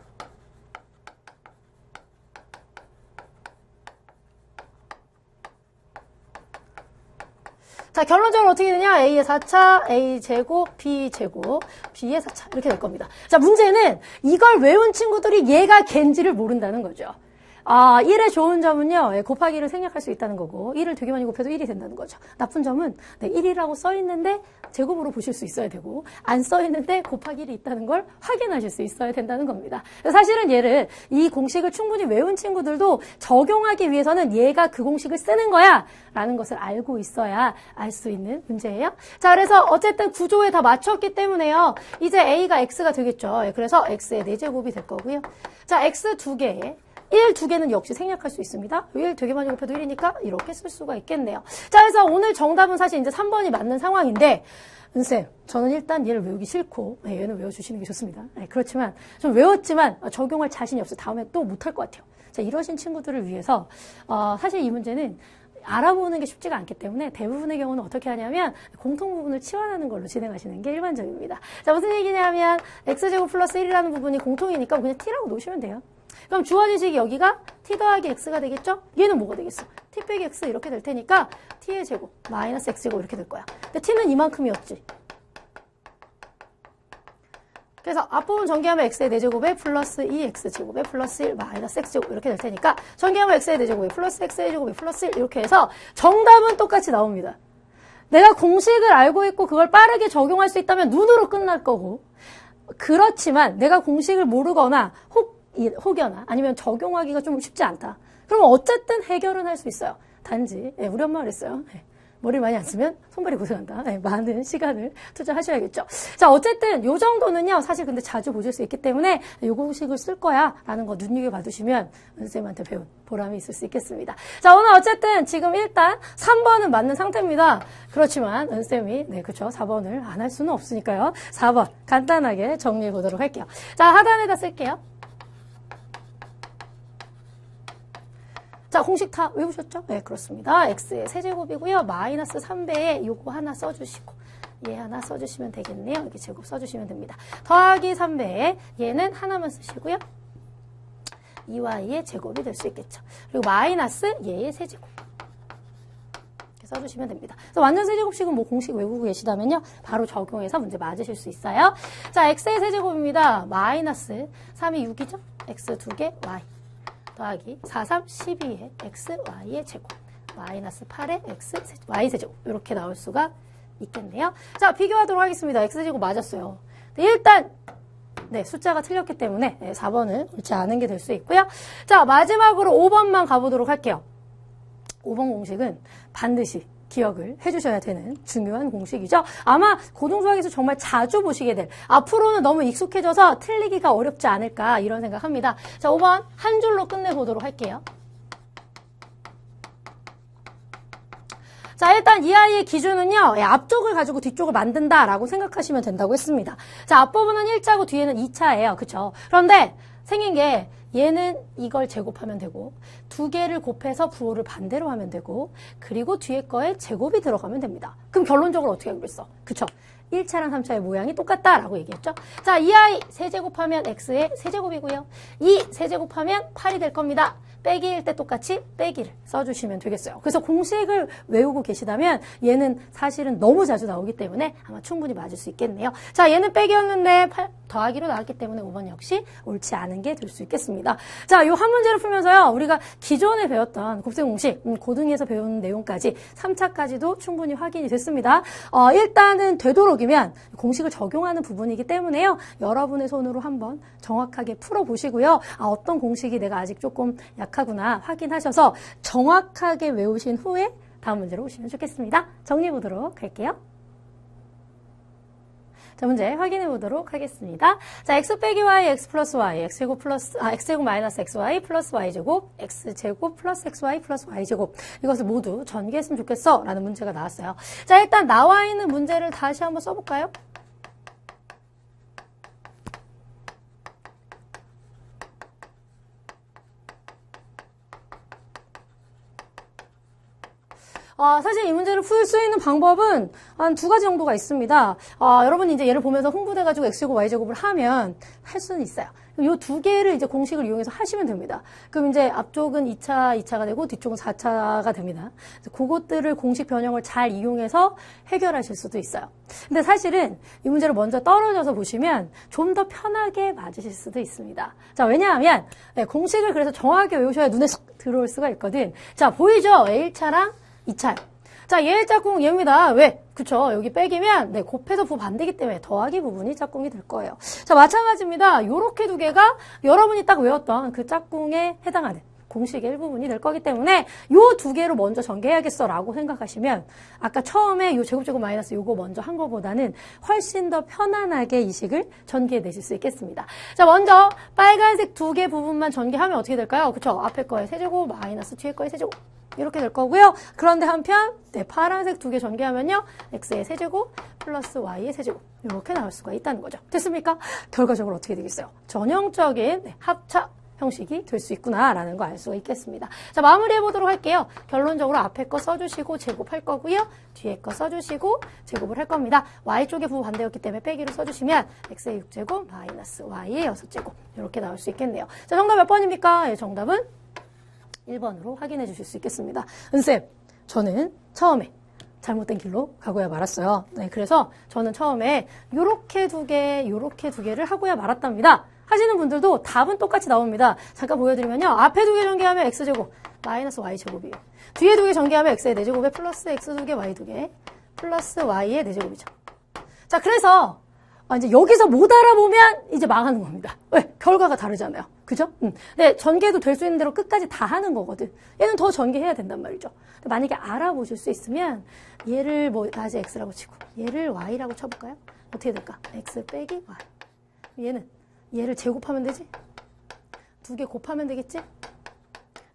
자, 결론적으로 어떻게 되냐? a의 4차, a제곱, b제곱, b의 4차 이렇게 될 겁니다. 자, 문제는 이걸 외운 친구들이 얘가 갠지를 모른다는 거죠. 1의 좋은 점은요, 곱하기를 생략할 수 있다는 거고 1을 되게 많이 곱해도 1이 된다는 거죠. 나쁜 점은 1이라고 써있는데 제곱으로 보실 수 있어야 되고 안 써있는데 곱하기 1이 있다는 걸 확인하실 수 있어야 된다는 겁니다. 사실은 얘를 이 공식을 충분히 외운 친구들도 적용하기 위해서는 얘가 그 공식을 쓰는 거야 라는 것을 알고 있어야 알 수 있는 문제예요. 자, 그래서 어쨌든 구조에 다 맞췄기 때문에요. 이제 a가 x가 되겠죠. 그래서 x의 4제곱이 될 거고요. 자, x 2개에 1 2개는 역시 생략할 수 있습니다. 1 되게 많이 곱해도 1이니까 이렇게 쓸 수가 있겠네요. 자, 그래서 오늘 정답은 사실 이제 3번이 맞는 상황인데, 은쌤, 저는 일단 얘를 외우기 싫고, 얘는 외워주시는 게 좋습니다. 그렇지만, 좀 외웠지만 적용할 자신이 없어. 다음에 또 못할 것 같아요. 자, 이러신 친구들을 위해서, 사실 이 문제는 알아보는 게 쉽지가 않기 때문에 대부분의 경우는 어떻게 하냐면 공통 부분을 치환하는 걸로 진행하시는 게 일반적입니다. 자, 무슨 얘기냐면 x제곱 플러스 1이라는 부분이 공통이니까 그냥 t라고 놓으시면 돼요. 그럼 주어진 식이 여기가 t 더하기 x가 되겠죠? 얘는 뭐가 되겠어? t 빼기 x 이렇게 될 테니까 t의 제곱 마이너스 x제곱 이렇게 될 거야. 근데 t는 이만큼이었지. 그래서 앞부분 전개하면 x의 4제곱에 플러스 2x제곱에 플러스 1 마이너스 x제곱 이렇게 될 테니까 전개하면 x의 4제곱에 플러스 x의 제곱에 플러스 1 이렇게 해서 정답은 똑같이 나옵니다. 내가 공식을 알고 있고 그걸 빠르게 적용할 수 있다면 눈으로 끝날 거고, 그렇지만 내가 공식을 모르거나 혹여나 아니면 적용하기가 좀 쉽지 않다. 그러면 어쨌든 해결은 할 수 있어요. 단지 우리 엄마가 그랬어요. 머리를 많이 안 쓰면 손발이 고생한다. 많은 시간을 투자하셔야겠죠. 자, 어쨌든 요 정도는요. 사실 근데 자주 보실 수 있기 때문에 요 공식을 쓸 거야 라는 거 눈여겨 봐두시면 은쌤한테 배운 보람이 있을 수 있겠습니다. 자, 오늘 어쨌든 지금 일단 3번은 맞는 상태입니다. 그렇지만 은쌤이 그렇죠. 4번을 안 할 수는 없으니까요. 4번 간단하게 정리해 보도록 할게요. 자, 하단에다 쓸게요. 자, 공식 다 외우셨죠? 네, 그렇습니다. x의 세제곱이고요. 마이너스 3배에 요거 하나 써주시고 얘 하나 써주시면 되겠네요. 여기 제곱 써주시면 됩니다. 더하기 3배에 얘는 하나만 쓰시고요. 2와 2의 제곱이 될 수 있겠죠. 그리고 마이너스 얘의 세제곱 이렇게 써주시면 됩니다. 그래서 완전 세제곱식은 뭐 공식 외우고 계시다면요. 바로 적용해서 문제 맞으실 수 있어요. 자, x의 세제곱입니다. 마이너스 3이 6이죠? x 2개 y 더하기 4, 3, 12의 x, y의 제곱 마이너스 8의 x, y 세제곱 이렇게 나올 수가 있겠네요. 자, 비교하도록 하겠습니다. x제곱 맞았어요. 일단 네, 숫자가 틀렸기 때문에 4번은 옳지 않은 게 될 수 있고요. 자, 마지막으로 5번만 가보도록 할게요. 5번 공식은 반드시 기억을 해주셔야 되는 중요한 공식이죠. 아마 고등수학에서 정말 자주 보시게 될, 앞으로는 너무 익숙해져서 틀리기가 어렵지 않을까 이런 생각합니다. 자, 5번 한 줄로 끝내보도록 할게요. 자, 일단 이 아이의 기준은요, 앞쪽을 가지고 뒤쪽을 만든다라고 생각하시면 된다고 했습니다. 자, 앞부분은 1차고 뒤에는 2차예요. 그쵸? 그런데 생긴 게 얘는 이걸 제곱하면 되고 두 개를 곱해서 부호를 반대로 하면 되고 그리고 뒤에 거에 제곱이 들어가면 됩니다. 그럼 결론적으로 어떻게 하기로 했어? 그쵸? 1차랑 3차의 모양이 똑같다라고 얘기했죠. 자, 이 아이 세제곱하면 x의 세제곱이고요. 이 세제곱하면 8이 될 겁니다. 빼기일 때 똑같이 빼기를 써주시면 되겠어요. 그래서 공식을 외우고 계시다면 얘는 사실은 너무 자주 나오기 때문에 아마 충분히 맞을 수 있겠네요. 자, 얘는 빼기였는데 더하기로 나왔기 때문에 5번 역시 옳지 않은 게 될 수 있겠습니다. 자, 요 한 문제를 풀면서요, 우리가 기존에 배웠던 곱셈 공식, 고등에서 배운 내용까지 3차까지도 충분히 확인이 됐습니다. 일단은 되도록이면 공식을 적용하는 부분이기 때문에요, 여러분의 손으로 한번 정확하게 풀어보시고요. 어떤 공식이 내가 아직 조금 약하구나 확인하셔서 정확하게 외우신 후에 다음 문제로 오시면 좋겠습니다. 정리해 보도록 할게요. 자, 문제 확인해 보도록 하겠습니다. 자, x 빼기 y, x 플러스 y, x제곱 마이너스 xy 플러스 y제곱, x제곱 플러스 xy 플러스 y제곱. 이것을 모두 전개했으면 좋겠어 라는 문제가 나왔어요. 자, 일단 나와 있는 문제를 다시 한번 써볼까요? 사실 이 문제를 풀 수 있는 방법은 한 두 가지 정도가 있습니다. 여러분이 이제 얘를 보면서 흥분해가지고 x제곱, y제곱을 하면 할 수는 있어요. 이 두 개를 이제 공식을 이용해서 하시면 됩니다. 그럼 이제 앞쪽은 2차가 되고 뒤쪽은 4차가 됩니다. 그것들을 공식 변형을 잘 이용해서 해결하실 수도 있어요. 근데 사실은 이 문제를 먼저 떨어져서 보시면 좀 더 편하게 맞으실 수도 있습니다. 자, 왜냐하면 공식을 그래서 정확하게 외우셔야 눈에 쏙 들어올 수가 있거든. 자, 보이죠? 1차랑 2차요. 자, 얘의 짝꿍 얘입니다. 왜? 그쵸? 여기 빼기면 곱해서 부호 반대기 때문에 더하기 부분이 짝꿍이 될 거예요. 자, 마찬가지입니다. 요렇게 두 개가 여러분이 딱 외웠던 그 짝꿍에 해당하는 공식의 일부분이 될 거기 때문에 요 두 개로 먼저 전개해야겠어 라고 생각하시면 아까 처음에 요 제곱 마이너스 요거 먼저 한 거보다는 훨씬 더 편안하게 이 식을 전개해 내실 수 있겠습니다. 자, 먼저 빨간색 두 개 부분만 전개하면 어떻게 될까요? 그쵸? 앞에 거에 세제곱 마이너스 뒤에 거에 세제곱 이렇게 될 거고요. 그런데 한편 파란색 두 개 전개하면요, x의 세제곱 플러스 y의 세제곱 이렇게 나올 수가 있다는 거죠. 됐습니까? 결과적으로 어떻게 되겠어요? 전형적인 합차 형식이 될 수 있구나라는 거 알 수가 있겠습니다. 자, 마무리해 보도록 할게요. 결론적으로 앞에 거 써주시고 제곱할 거고요. 뒤에 거 써주시고 제곱을 할 겁니다. y쪽의 부호 반대였기 때문에 빼기로 써주시면 x의 6제곱 마이너스 y의 6제곱 이렇게 나올 수 있겠네요. 자, 정답 몇 번입니까? 정답은 1번으로 확인해 주실 수 있겠습니다. 은쌤, 저는 처음에 잘못된 길로 가고야 말았어요. 네, 그래서 저는 처음에 요렇게 두 개를 하고야 말았답니다. 하시는 분들도 답은 똑같이 나옵니다. 잠깐 보여드리면요. 앞에 두 개 전개하면 x제곱 마이너스 y제곱이에요. 뒤에 두 개 전개하면 x의 4제곱에 플러스 x 2개 y 2개 플러스 y의 4제곱이죠. 자, 그래서 이제 여기서 못 알아보면 이제 망하는 겁니다. 왜? 결과가 다르잖아요. 그죠? 근데 전개도 될 수 있는 대로 끝까지 다 하는 거거든. 얘는 더 전개해야 된단 말이죠. 근데 만약에 알아보실 수 있으면 얘를 다시 x라고 치고 얘를 y라고 쳐볼까요? 어떻게 될까? x 빼기 y. 얘를 제곱하면 되지? 두 개 곱하면 되겠지?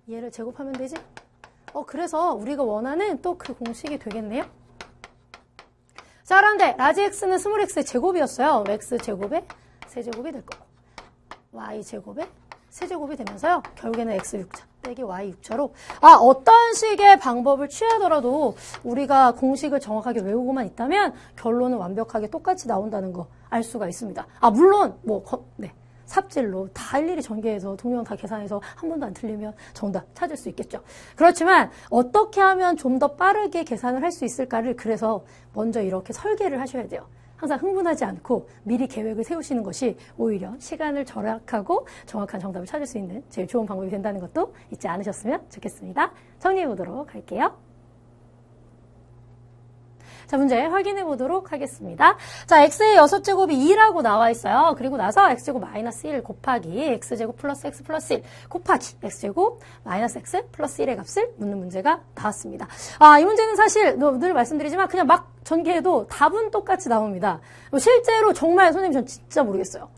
얘를 제곱하면 되지? 그래서 우리가 원하는 또 그 공식이 되겠네요. 자, 그런데 라지 x는 스몰 x의 제곱이었어요. x 제곱에 세제곱이 될 거고 y 제곱에 세제곱이 되면서요. 결국에는 x 6차 빼기 y 6차로 어떤 식의 방법을 취하더라도 우리가 공식을 정확하게 외우고만 있다면 결론은 완벽하게 똑같이 나온다는 거 알 수가 있습니다. 물론 삽질로 다 일일이 전개해서 동영 다 계산해서 한 번도 안 틀리면 정답 찾을 수 있겠죠. 그렇지만 어떻게 하면 좀 더 빠르게 계산을 할 수 있을까를 그래서 먼저 이렇게 설계를 하셔야 돼요. 항상 흥분하지 않고 미리 계획을 세우시는 것이 오히려 시간을 절약하고 정확한 정답을 찾을 수 있는 제일 좋은 방법이 된다는 것도 잊지 않으셨으면 좋겠습니다. 정리해 보도록 할게요. 자, 문제 확인해 보도록 하겠습니다. 자, x의 6제곱이 2라고 나와 있어요. 그리고 나서 x제곱 마이너스 1 곱하기 x제곱 플러스 x 플러스 1 곱하기 x제곱 마이너스 x 플러스 1의 값을 묻는 문제가 나왔습니다. 이 문제는 사실 늘 말씀드리지만 그냥 막 전개해도 답은 똑같이 나옵니다. 실제로 정말 선생님 전 진짜 모르겠어요.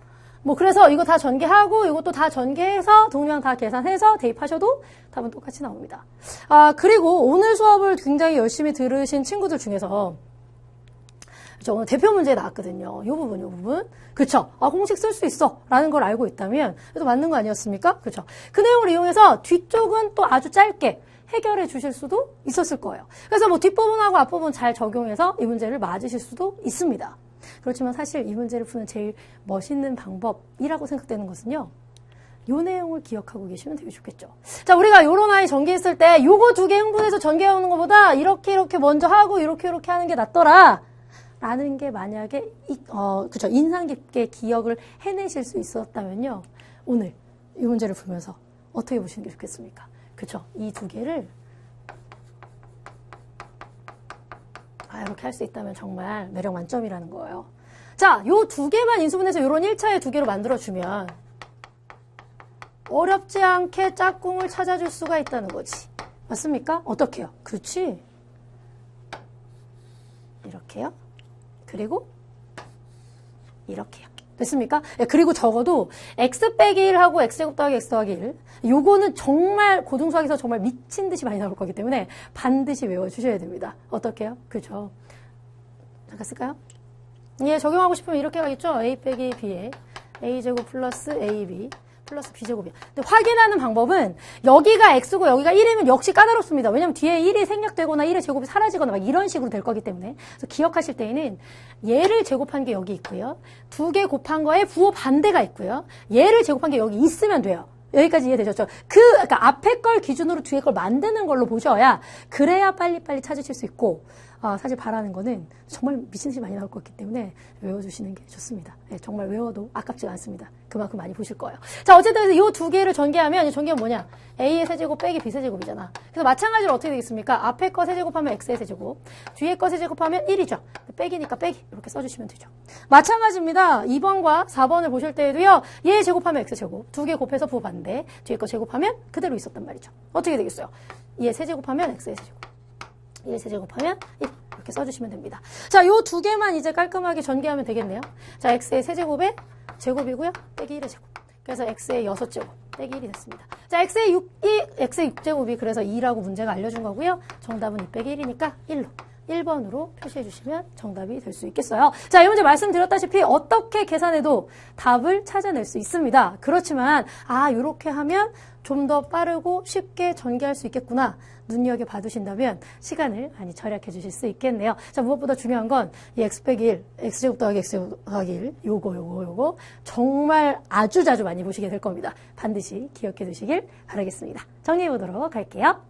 그래서 이거 다 전개하고 이것도 다 전개해서 동량 다 계산해서 대입하셔도 답은 똑같이 나옵니다. 그리고 오늘 수업을 굉장히 열심히 들으신 친구들 중에서 오늘 대표 문제에 나왔거든요. 이 부분. 그쵸? 공식 쓸 수 있어. 라는 걸 알고 있다면 그래도 맞는 거 아니었습니까? 그쵸? 그 내용을 이용해서 뒤쪽은 또 아주 짧게 해결해 주실 수도 있었을 거예요. 그래서 뒷부분하고 앞부분 잘 적용해서 이 문제를 맞으실 수도 있습니다. 그렇지만 사실 이 문제를 푸는 제일 멋있는 방법이라고 생각되는 것은요. 이 내용을 기억하고 계시면 되게 좋겠죠. 자, 우리가 요런 아이 전개했을 때 요거 2개 흥분해서 전개해오는 것보다 이렇게 먼저 하고 이렇게 하는 게 낫더라. 라는 게 만약에 그쵸, 인상 깊게 기억을 해내실 수 있었다면요. 오늘 이 문제를 풀면서 어떻게 보시는 게 좋겠습니까? 그쵸? 이 2개를 이렇게 할 수 있다면 정말 매력 만점이라는 거예요. 자, 요 2개만 인수분해서 요런 1차의 2개로 만들어주면 어렵지 않게 짝꿍을 찾아줄 수가 있다는 거지. 맞습니까? 어떻게요? 그렇지. 이렇게요. 그리고 이렇게요. 됐습니까? 그리고 적어도 x 빼기 1하고 x제곱 더하기 x 더하기 1 요거는 정말 고등수학에서 정말 미친 듯이 많이 나올 거기 때문에 반드시 외워주셔야 됩니다. 어떻게요? 그죠? 잠깐 쓸까요? 예, 적용하고 싶으면 이렇게 가겠죠? a 빼기 b에 a제곱 플러스 ab 플러스 b제곱이야. 근데 확인하는 방법은 여기가 x고 여기가 1이면 역시 까다롭습니다. 왜냐면 뒤에 1이 생략되거나 1의 제곱이 사라지거나 막 이런 식으로 될 거기 때문에. 그래서 기억하실 때에는 얘를 제곱한 게 여기 있고요. 2개 곱한 거에 부호 반대가 있고요. 얘를 제곱한 게 여기 있으면 돼요. 여기까지 이해되셨죠? 그러니까 앞에 걸 기준으로 뒤에 걸 만드는 걸로 보셔야 그래야 빨리빨리 찾으실 수 있고 사실 바라는 거는 정말 미친 듯이 많이 나올 것 같기 때문에 외워주시는 게 좋습니다. 네, 정말 외워도 아깝지가 않습니다. 그만큼 많이 보실 거예요. 자, 어쨌든 이 2개를 전개하면 이 전개는 뭐냐? a의 세제곱 빼기 b 세제곱이잖아. 그래서 마찬가지로 어떻게 되겠습니까? 앞에 거 세제곱하면 x의 세제곱, 뒤에 거 세제곱하면 1이죠. 빼기니까 빼기 이렇게 써주시면 되죠. 마찬가지입니다. 2번과 4번을 보실 때에도요. 얘 제곱하면 x제곱, 2개 곱해서 부호 반대, 뒤에 거 제곱하면 그대로 있었단 말이죠. 어떻게 되겠어요? 얘 세제곱하면 x의 세제곱, 1 세제곱하면 1 이렇게 써주시면 됩니다. 자, 요 2개만 이제 깔끔하게 전개하면 되겠네요. 자, x의 세제곱의 제곱이고요. 빼기 1의 제곱. 그래서 x의 6제곱 빼기 1이 됐습니다. 자, x의 6제곱이 그래서 2라고 문제가 알려준 거고요. 정답은 2 빼기 1이니까 1로. 1번으로 표시해 주시면 정답이 될 수 있겠어요. 자, 이 문제 말씀드렸다시피 어떻게 계산해도 답을 찾아낼 수 있습니다. 그렇지만 이렇게 하면 좀 더 빠르고 쉽게 전개할 수 있겠구나. 눈여겨봐두신다면 시간을 많이 절약해 주실 수 있겠네요. 자, 무엇보다 중요한 건 이 x 빼기 1, x제곱 더하기 x제곱 더하기 1 요거 정말 아주 자주 많이 보시게 될 겁니다. 반드시 기억해 두시길 바라겠습니다. 정리해 보도록 할게요.